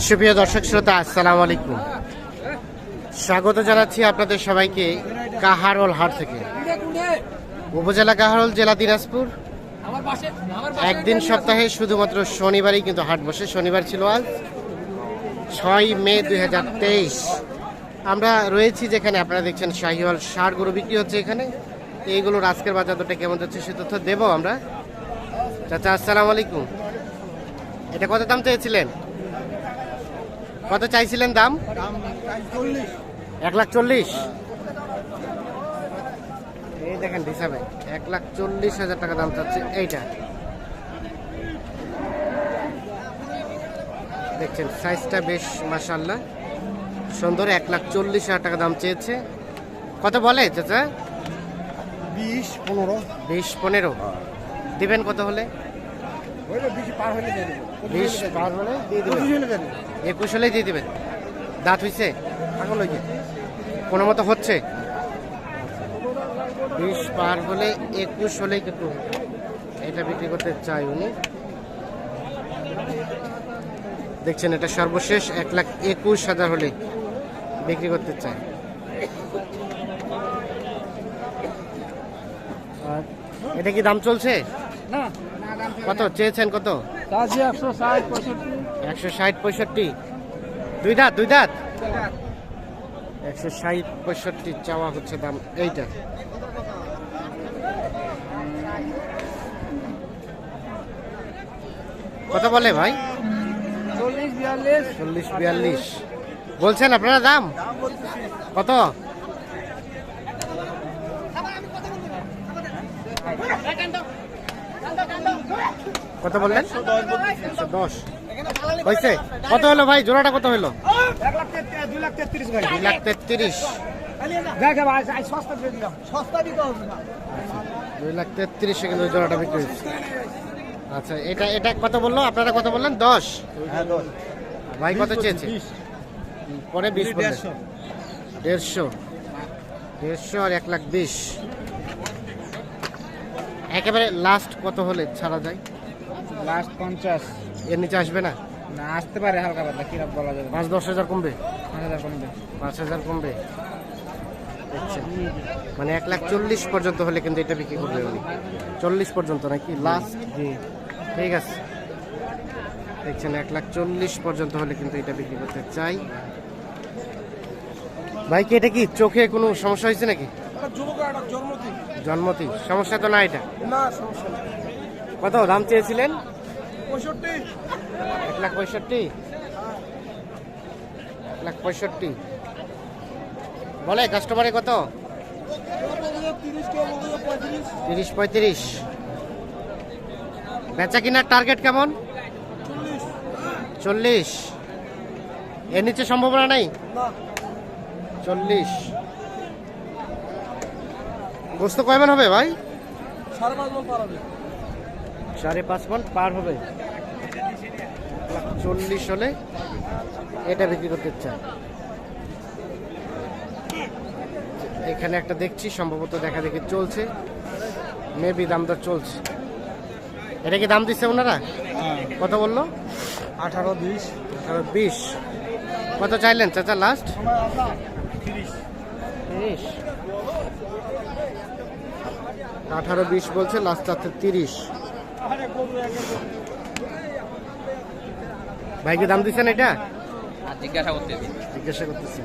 সুপ্রিয় দর্শক শ্রোতা, আসসালামু আলাইকুম। স্বাগত জানাচ্ছি আপনাদের সবাইকে কাহারোল হাট থেকে। উপজেলা কাহারোল, জেলা দিনাজপুর। একদিন সপ্তাহে শুধুমাত্র শনিবারই কিন্তু হাট বসে। শনিবার ছিল আজ 6 মে 2023। আমরা রয়েছি যেখানে আপনারা দেখছেন শাহিওয়াল ষাঁড় গরু বিক্রি হচ্ছে এখানে। এইগুলোর আজকের বাজার দরটা কেমন যাচ্ছে সে তথ্য দেবো আমরা। চাচা আসসালামু আলাইকুম। এটা কত দাম চেয়েছিলেন? কত চাইছিলেন দাম? 1,40,000। এই দেখেন হিসাবে 1,40,000 টাকা দাম চাচ্ছে এইটা। দেখছেন সাইজটা বেশ মাশাআল্লাহ সুন্দর। 1,40,000 টাকা দাম চেয়েছে। কত বলে চাচা? 20-15 দিবেন কত হলে? 20 পার হলে দিয়ে দেবেন। 21 হলেই দিয়ে দেবেন। দাঁত হইছে? কোনো মতো হচ্ছে। 20 পার হলে 21 হলেই কিন্তু এটা বিক্রি করতে চাই উনি। দেখছেন এটা সর্বশেষ 1,21,000 হলে বিক্রি করতে চাই। আর এটা কি দাম চলছে? না, কত চেয়েছেন? কত? 160-65। দুই দাঁত 160-65 চাওয়া হচ্ছে দাম এইটা। কত বলে ভাই? 40-42 বলছেন আপনারা দাম? কত? কত বললেন? 110 হয়েছে। কত হলো ভাই? জোড়াটা কত হলো? 2,33,000। 2,33,000 কিন্তু জোড়াটা বিক্রি হচ্ছে। আচ্ছা, এটা কত বললো? আপনারা কত বললেন? 10। ভাই কত চেয়েছে? পরে 20 বললেন। 150 আর 1,20,000। একেবারে লাস্ট কত হলে ছাড়া যায়? লাস্ট 50। এর নিচে আসবে না? না, আসতে পারে হালকা পাতলা, কি বলা যাবে। 5-10,000 কমবে? 5,000 কমবে। আচ্ছা, মানে 1,40,000 পর্যন্ত হলে কিন্তু এটা বিক্রি করবে উনি। 40 পর্যন্ত নাকি লাস্ট? জি, ঠিক আছে। দেখছেন 1,40,000 পর্যন্ত হলে কিন্তু এটা বিক্রি করতে চাই। ভাই কি এটা কি চোখে কোনো সমস্যা হয়েছে নাকি? জন্মতি সমস্যা তো না এটা? কত দাম চেয়েছিলেন? 1,65,000 বলে কাস্টমারে। কত? 30-35। বেচা কিনার টার্গেট কেমন? 40। এর নিচে সম্ভাবনা নেই? 40। গোস্ত কয় মণ হবে ভাই? 5.5 মণ পার হবে। 40 হলে এটা বিক্রি করতে চাই। এখানে একটা দেখছি সম্ভবত দেখা দেখি চলছে, মেবি দাম দর চলছে। এটা কি দাম দিচ্ছে ওনারা? কত বললো? 18-20। কত চাইলেন চাচা লাস্ট? 30। 18-20 বলছে, লাস্ট চাচ্ছে 30। ভাইকে দাম দিচ্ছেন এটা? জিজ্ঞাসা করতেছি।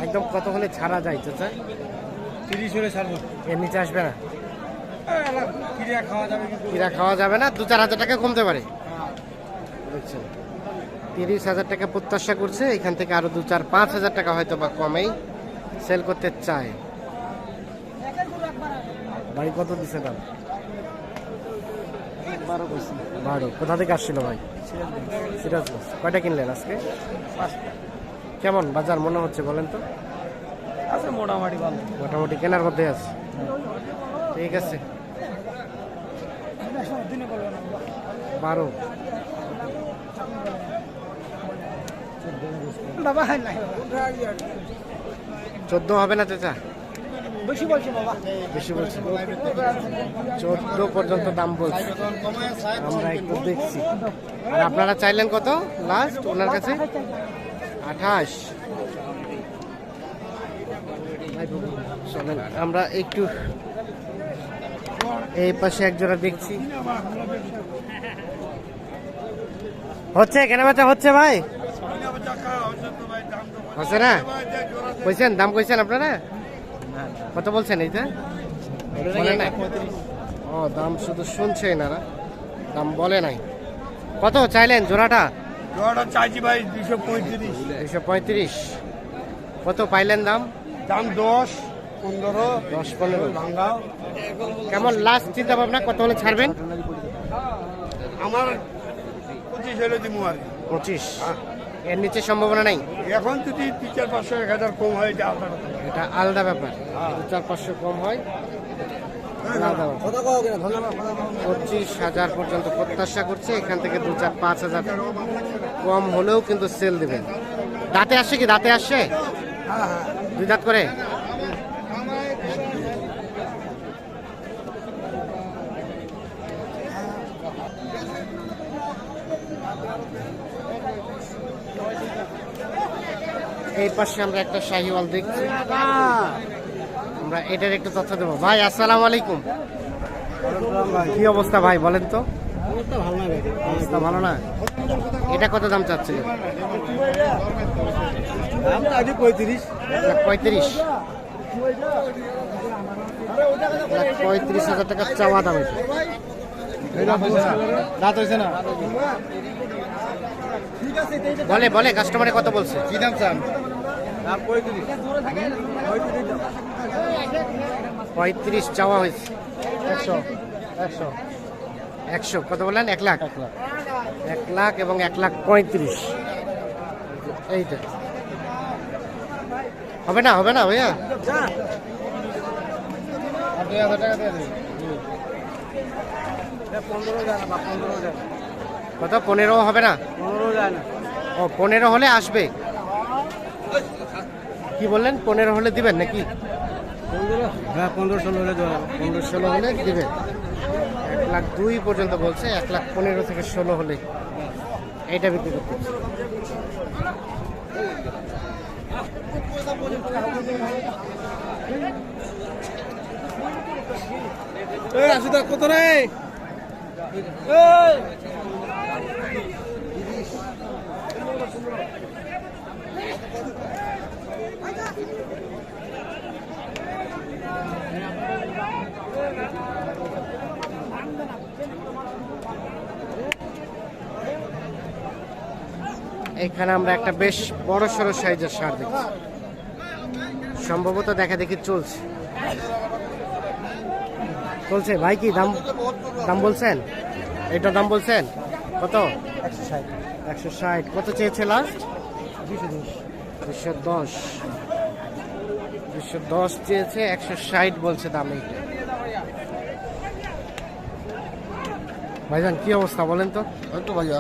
একদম কত হলে ছাড়া যায় চাচা? 30 হলে ছাড়বো। এর নিচে আসবে না? কিরা খাওয়া যাবে না। 2-4 হাজার টাকা কমতে পারে। বুঝছেন, 30,000 টাকা প্রত্যাশা করছে। এখান থেকে আরো 2-4-5 হাজার টাকা হয়তো বা কমেই সেল করতে চায়। ভাই কত দিছে দাম? 12। কোথা থেকে আসছিল ভাই? সিরাজগঞ্জ। কয়টা কিনলেন আজকে? কেমন বাজার মনে হচ্ছে বলেন তো? আছে মোটামুটি ভালো। মোটামুটি কেনার মধ্যে আছে। ঠিক আছে। 12। 14 হবে না চাচা? বেশি বলছি বাবা। বেশি বলছে 14 পর্যন্ত দাম বলছে, আমরা একটু দেখছি। আর আপনারা চাইলেন কত লাস্ট ওনার কাছে? 28। চলেন আমরা একটু এই পাশে একজোড়া দেখছি। হচ্ছে কেনা বেচা হচ্ছে ভাই? হচ্ছে না? কইছেন দাম কইছেন আপনারা? কত বলছেন এইটা? বলে নাই? ও দাম শুধু শুনছে এনারা, দাম বলে নাই। কত চাইলেন জোড়াটা? জোড়াটা চাইছি ভাই 235। 235। কত পাইলেন দাম? দাম 10, 15, 10-15। ভাঙ্গাও। কেমন লাস্ট চিন্তা ভাবনা, কত হলে ছাড়বেন? আমার 25 হলে দিব আর কি। 25। এর নিচে সম্ভাবনা নাই? এখন যদি 3-4-500 1000 কম হয় এটা আলাদা কথা। এটা আলাদা ব্যাপার। 4-500 কম হয় আলাদা ব্যাপার। 25,000 পর্যন্ত প্রত্যাশা করছে, এখান থেকে 2-4-5,000 কম হলেও কিন্তু সেল দেবেন। দাঁতে আসছে কি? দাঁতে আসছে? 2 দাঁত করে? এই পাশে আমরা একটা শাহিওয়াল দেখছি, আমরা এটার একটু তথ্য দেবো। ভাই আসসালামু আলাইকুম, কি অবস্থা ভাই বলেন তো? অবস্থা ভালো না? এটা কত দাম চাচ্ছিলেন? 35। 35। 35,000 টাকা চাওয়া দাম। রাত হয়েছে না? বলে বলে কাস্টমারে কত বলছে? কি দাম চান? 35 চাওয়া হয়েছে। 100। 100 কত বললেন? 1 লাখ। 1 লাখ এবং 1,35,000। এইটা হবে না? হবে না ভাইয়া? 2000 টাকা দিয়ে দিন। 15 যায় না, 15 যায়। কত? 15 হবে না? 15 যায় না। ও 15 হলে আসবে। কি বললেন? 15 হলে দিবেন নাকি? 15? হ্যাঁ 15-16 হলে দেওয়া যাবে। 15-16 হলে দিবেন। 1,02,000 পর্যন্ত বলছে, 1,15,000 থেকে 16 হলে এইটা বিক্রি করতে। আসুদা কত রে? এখানে আমরা একটা বেশ বড় সড়ো সাইজের সার দেখছি, সম্ভবত দেখা দেখি চলছে। চলছে ভাই, কি দাম দাম বলছেন? এইটার দাম বলছেন কত? 160। 160। কত চেয়েছে লাস্ট? 210। 210 চেয়েছে, 160 বলছে দাম। এইটা ভাইজান কি অবস্থা বলেন তো? একটু ভাইয়া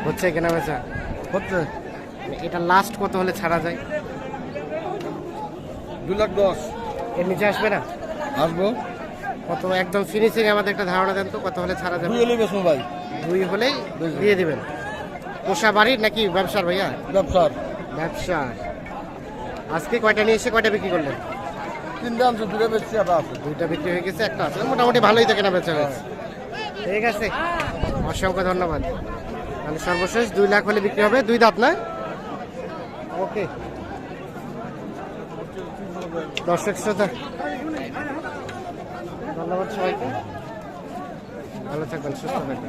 হচ্ছে কেনা বেচা? হচ্ছে। এটা লাস্ট কত হলে ছাড়া যায়? 2,10,000 এর নিচে আসবে না? আসবো। কত একদম ফিনিশিং আমাদের একটা ধারণা দেন তো, কত হলে ছাড়া যাবে? 2 হলেই বেশি ভাই। 2 হলেই দিয়ে দিবেন। পোষা বাড়ির নাকি ব্যবসার ভাইয়া? ব্যবসার। ব্যবসার। আজকে কয়টা নিয়ে এসে কয়টা বিক্রি করলেন? 3টা আনছো, 2টা বেশি আবার আছে। 2টা বিক্রি হয়ে গেছে, একটা আছে। মোটামুটি ভালোই তো কেনা বেচা হয়েছে। ঠিক আছে, অসংখ্য ধন্যবাদ। তাহলে সর্বশেষ 2 লাখ হলে বিক্রি হবে। 2 দাঁত না? ওকে। দর্শক শ্রোতা ধন্যবাদ সবাইকে, ভালো থাকবেন, সুস্থ থাকবেন।